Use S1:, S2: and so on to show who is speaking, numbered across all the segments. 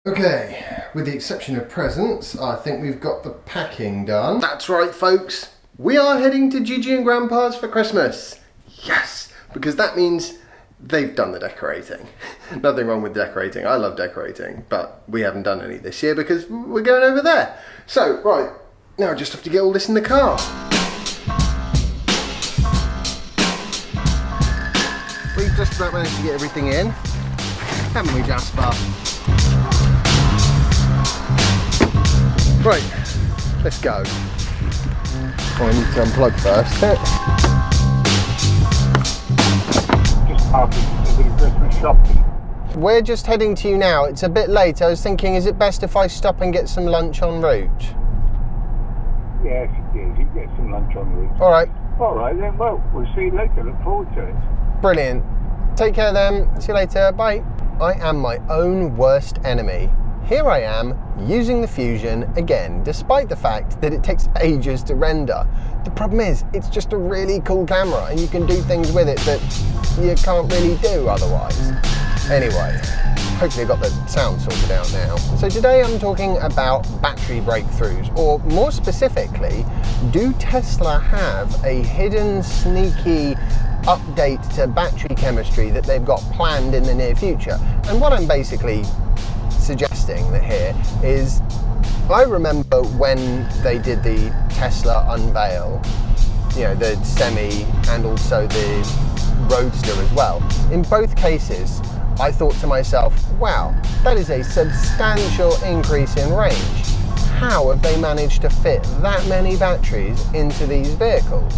S1: Okay, with the exception of presents, I think we've got the packing done. That's right, folks. We are heading to Gigi and Grandpa's for Christmas. Yes, because that means they've done the decorating. Nothing wrong with decorating. I love decorating, but we haven't done any this year because we're going over there. So, right, now I just have to get all this in the car. We've just about managed to get everything in, haven't we, Jasper? Right, let's go. Oh, I need to unplug first.
S2: Just after a bit of Christmas shopping.
S1: We're just heading to you now. It's a bit late. I was thinking, is it best if I stop and get some lunch en route?
S2: Yes, it is. You can get some lunch en route.
S1: All right.
S2: All right then. Well, we'll see you later. Look forward to it.
S1: Brilliant. Take care then. See you later. Bye. I am my own worst enemy. Here I am, using the Fusion again, despite the fact that it takes ages to render. The problem is, it's just a really cool camera, and you can do things with it that you can't really do otherwise. Anyway, hopefully I got the sound sorted out now. So today I'm talking about battery breakthroughs, or more specifically, do Tesla have a hidden, sneaky update to battery chemistry that they've got planned in the near future? And what I'm basically suggesting here is, I remember when they did the Tesla unveil, you know, the Semi and also the Roadster as well. In both cases, I thought to myself, wow, that is a substantial increase in range. How have they managed to fit that many batteries into these vehicles?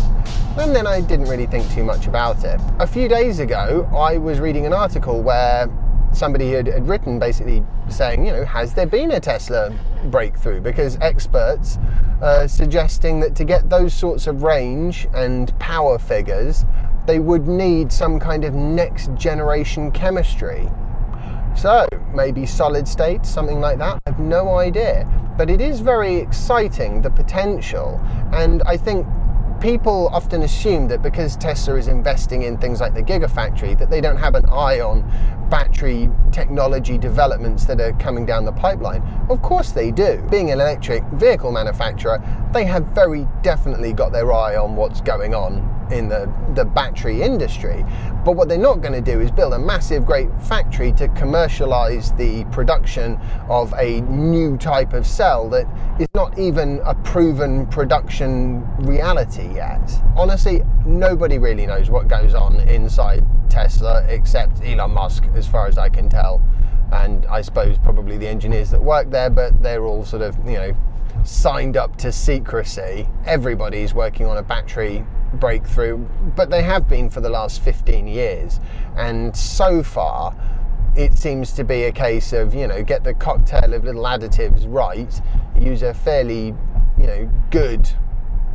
S1: And then I didn't really think too much about it. A few days ago, I was reading an article where somebody had written basically saying, you know, has there been a Tesla breakthrough? Because experts are suggesting that to get those sorts of range and power figures, they would need some kind of next generation chemistry. So maybe solid state, something like that, I have no idea. But it is very exciting, the potential, and I think people often assume that because Tesla is investing in things like the Gigafactory, that they don't have an eye on battery technology developments that are coming down the pipeline. Of course they do. Being an electric vehicle manufacturer, they have very definitely got their eye on what's going on in the battery industry. But what they're not going to do is build a massive great factory to commercialize the production of a new type of cell that is not even a proven production reality yet. Honestly, nobody really knows what goes on inside Tesla except Elon Musk, as far as I can tell, and I suppose probably the engineers that work there, but they're all sort of, you know, signed up to secrecy. Everybody's working on a battery breakthrough, but they have been for the last 15 years, and so far it seems to be a case of, you know, get the cocktail of little additives right, use a fairly, you know, good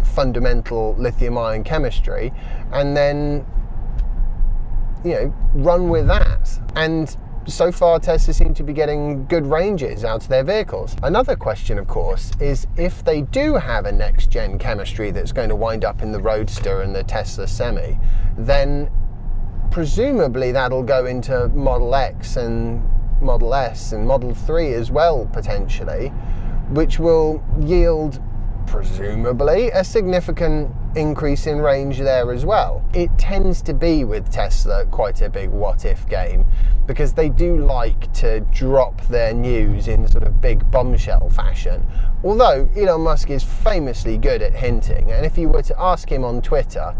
S1: fundamental lithium-ion chemistry, and then, you know, run with that. And so far Tesla seem to be getting good ranges out of their vehicles. Another question, of course, is if they do have a next-gen chemistry that's going to wind up in the Roadster and the Tesla Semi, then presumably that'll go into Model X and Model S and Model 3 as well, potentially, which will yield presumably a significant increase in range there as well. It tends to be with Tesla quite a big what-if game, because they do like to drop their news in sort of big bombshell fashion. Although Elon Musk is famously good at hinting, and if you were to ask him on Twitter,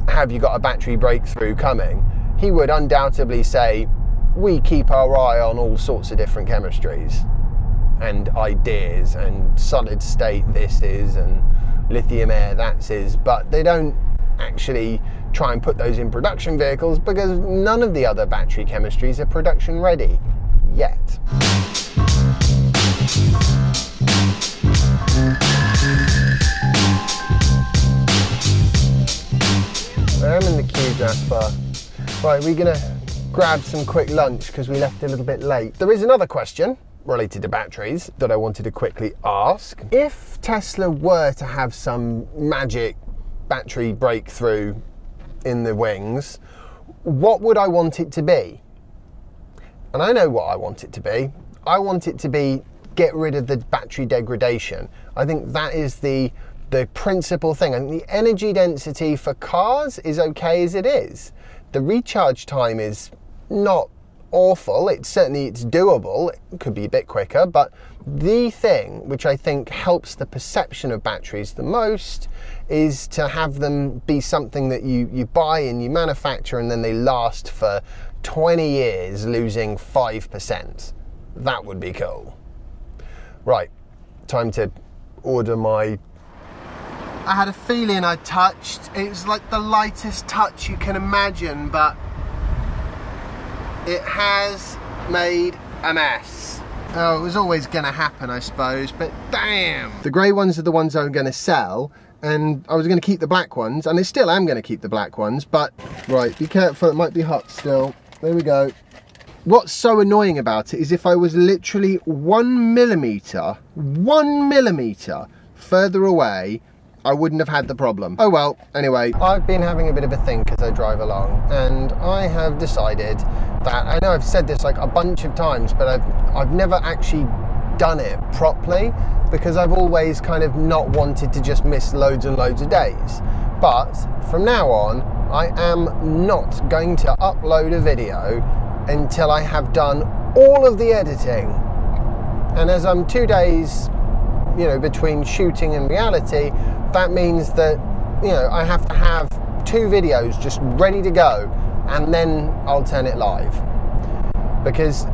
S1: have you got a battery breakthrough coming, he would undoubtedly say, we keep our eye on all sorts of different chemistries and ideas, and solid state this is, and lithium air that is, but they don't actually try and put those in production vehicles because none of the other battery chemistries are production ready yet. I'm in the queue, Jasper. Right, we're gonna grab some quick lunch because we left a little bit late. There is another question related to batteries that I wanted to quickly ask. If Tesla were to have some magic battery breakthrough in the wings, what would I want it to be? And I know what I want it to be. I want it to be get rid of the battery degradation. I think that is the principal thing. And the energy density for cars is okay as it is. The recharge time is not awful. It's doable. It could be a bit quicker, but the thing which I think helps the perception of batteries the most is to have them be something that you buy and you manufacture, and then they last for 20 years losing 5%. That would be cool. Right, time to order my... I had a feeling I touched. It was like the lightest touch you can imagine, but it has made a mess. Oh, it was always going to happen, I suppose, but damn. The grey ones are the ones I'm going to sell, and I was going to keep the black ones, and I still am going to keep the black ones, but... Right, be careful, it might be hot still. There we go. What's so annoying about it is if I was literally 1 millimetre further away, I wouldn't have had the problem. Oh well, anyway, I've been having a bit of a think as I drive along, and I have decided that, I know I've said this like a bunch of times, but I've never actually done it properly, because I've always kind of not wanted to just miss loads and loads of days. But from now on, I am not going to upload a video until I have done all of the editing. And as I'm 2 days, you know, between shooting and reality, that means that, you know, I have to have 2 videos just ready to go, and then I'll turn it live. Because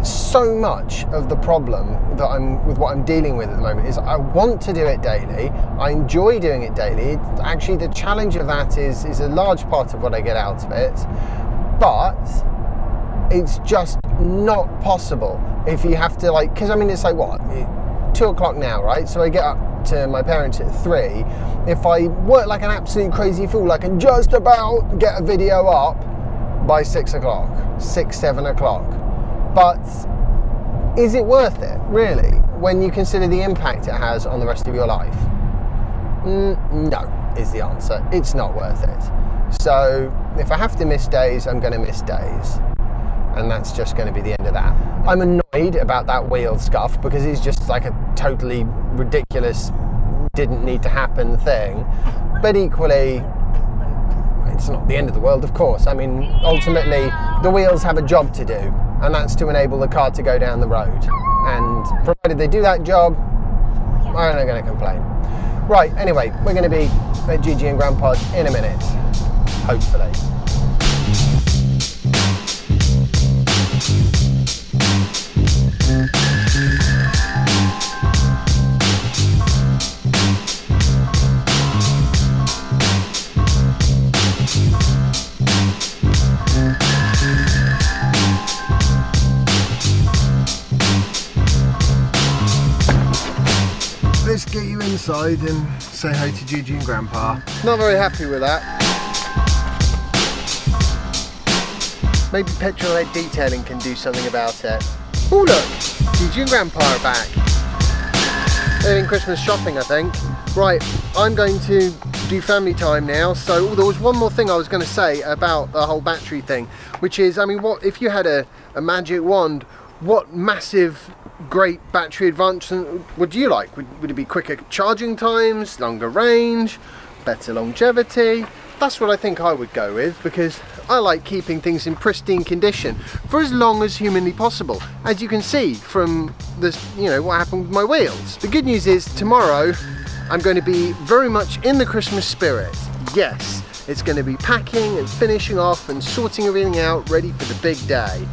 S1: so much of the problem that with what I'm dealing with at the moment is I want to do it daily. I enjoy doing it daily. Actually, the challenge of that is a large part of what I get out of it. But it's just not possible if you have to, like, because I mean, it's like what, 2 o'clock now, right? So I get up to my parents at 3. If I work like an absolute crazy fool, I can just about get a video up by 6 o'clock, 6, 7 o'clock. But is it worth it, really, when you consider the impact it has on the rest of your life? No, is the answer. It's not worth it. So if I have to miss days, I'm going to miss days. And that's just going to be the end of that. I'm annoyed about that wheel scuff, because it's just like a totally ridiculous, didn't need to happen thing. But equally, it's not the end of the world, of course. I mean, ultimately, the wheels have a job to do, and that's to enable the car to go down the road. And provided they do that job, I'm not going to complain. Right, anyway, we're going to be at Gigi and Grandpa's in a minute, hopefully. Let's get you inside and say hi to Gigi and Grandpa. Not very happy with that. Maybe petrol head detailing can do something about it. Oh look, Gigi and Grandpa are back. They're in Christmas shopping, I think. Right, I'm going to do family time now. So there was one more thing I was going to say about the whole battery thing, which is, I mean, what if you had a magic wand, what massive great battery advancement would you like? Would it be quicker charging times, longer range, better longevity? That's what I think I would go with, because I like keeping things in pristine condition for as long as humanly possible. As you can see from this, you know, what happened with my wheels. The good news is tomorrow I'm going to be very much in the Christmas spirit. Yes, it's going to be packing and finishing off and sorting everything out, ready for the big day.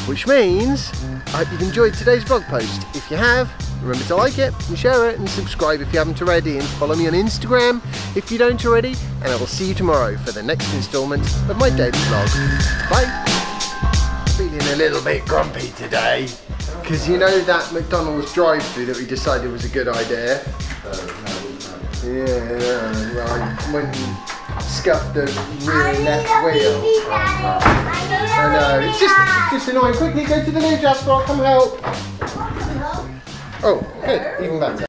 S1: Which means, I hope you've enjoyed today's vlog post. If you have, remember to like it and share it and subscribe if you haven't already, and follow me on Instagram if you don't already, and I will see you tomorrow for the next instalment of my daily vlog. Bye! Feeling a little bit grumpy today, because you know that McDonald's drive-thru that we decided was a good idea? Yeah, well, when Scuffed the rear left wheel. I know, it's just annoying. Quickly go to the loo, Jasper, I'll come help. Oh, good, even better.